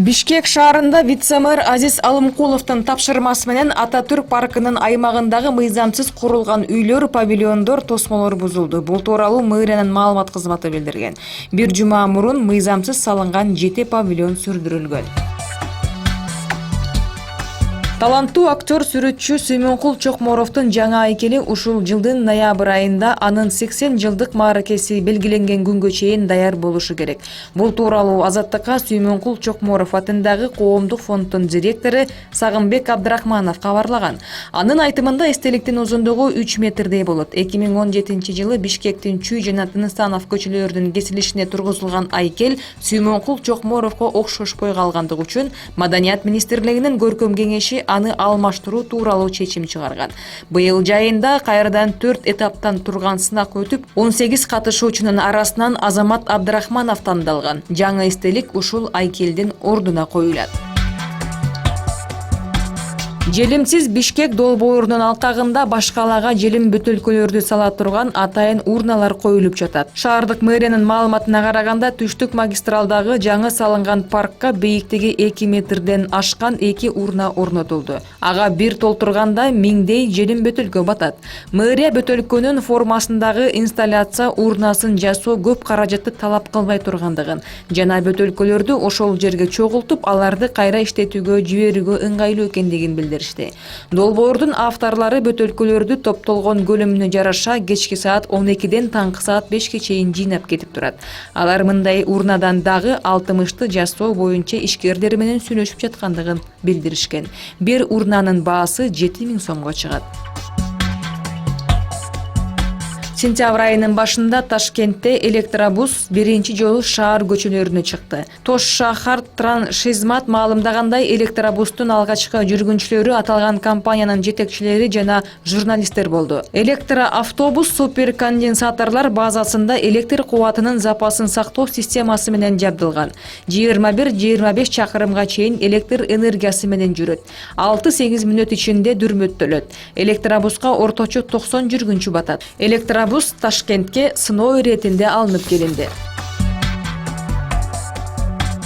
Бишкек шаарында вице-мэр Азиз Алымкуловдун тапшырмасы менен Ататүрк паркынын аймагындагы мыйзамсыз курулган үйлөр, павильондор, тосмолор бузулду. Бул тууралуу мэриянын маалымат кызматы билдирген. Бир жума мурун мыйзамсыз салынган 7 павильон сүрдүрүлгөн. Таланттуу актер сүрөтчү Сүймөнкул Чокморовдун жаңа айкели ушул жылдын ноябрь айында анын 80 жылдык мааракеси белгиленген күнгө чейин даяр болушу керек. Бул тууралуу Азаттыкка Сүймөнкул Чокморов атындагы коомдук фонддун директору Сагынбек Абдрахманов кабарлаган. Анын айтымында эстеликтин узундугу 3 метрдей болот. 2017-жылы Бишкектин Чүй жана Тыныстанов көчөлөрүнүн кесилишине тургузулган айкел Сүймөнкул Чокморовго окшошпой калгандыгы үчүн Маданият министрлигинин көркөм кеңеши аны алмаштыруу тууралуу чечим чыгарган. Быйыл жайында кайрадан 4 этаптан турган сынак өтүп, 18 катышуучунун арасынан Азамат Абдрахманов тандалган. Жаңы эстелик ушул айкелдин ордуна коюлат. Желимсиз Бишкек долбоорунун алкагында башкалага желим бөтөлкөлөрдү сала турган атайын урналар коюлуп жатат. Шаардык мэриянын маалыматына караганда түштүк магистралдагы жаңы салынган паркка бийиктиги 2 метрден ашкан 2 урна орнотулду. Ага бир толтурганда миңдей желим бөтөлкө батат. Мэрия бөтөлкөнүн формасындагы инсталляция урнасын жасоо көп каражатты талап кылбай тургандыгын жана бөтөлкөлөрдү ошол жерге чогултуп, аларды кайра иштетүүгө жиберүүгө ыңгайлуу экендигин билдирди. Долбоордун авторлору бөтөлкөлөрдү топтолгон көлөмүнө жараша кечки саат 12ден таңкы саат 5ке чейин жыйнап кетип турат. Алар мындай урнадан дагы 60ты жасоо боюнча ишкерлер менен сүйлөшүп жаткандыгын билдиришкен. Бир урнанын баасы 7000 сомго чыгат. Сентябрь айынын башында Ташкентте электробус биринчи жолу шаар көчөлөрүнө чыкты. Тош шахар Траншизмат маалымдагандай, электробустун алгачкы жүргүнчүлөрү аталган компаниянын жетекчилери жана журналисттер болду. Электроавтобус суперконденсаторлор базасында электр кубатынын запасын сактоо системасы менен жабдылган. 21-25 чакырымга чейин электр энергиясы менен жүрөт. 6-8 мүнөт ичинде дүрмөттөлөт. Электробуска орточо 90 жүргүнчү батат. Электробус Ташкентке сыноо иретинде алынып келинди.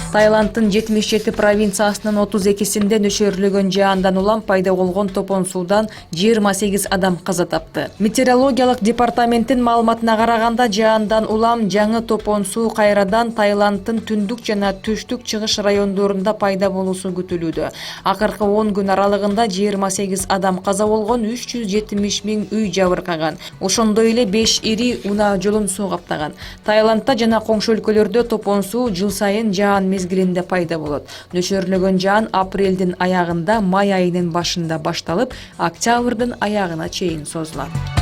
Таиландтын 77 провинциясынын 32синде нөшөрлөгөн жаандан улам пайда болгон топон суудан 28 адам каза тапты. Метеорологиялык департаменттин маалыматына караганда, жаандан улам жаңы топон суу кайрадан Таиландтын түндүк жана түштүк-чыгыш райондорунда пайда болуусу күтүлүүдө. Акыркы 10 күн аралыгында 28 адам каза болгон, 370 миң үй жабыркаган. Ошондой эле 5 ири унаа жолун суу каптаган. Таиландта жана коңшу өлкөлөрдө топон суу жыл сайын жаан мезгилинде пайда болот. Нөшөрлөгөн жаан апрелдин аягында, май айынын башында башталып, октябрдын аягына чейин созулат.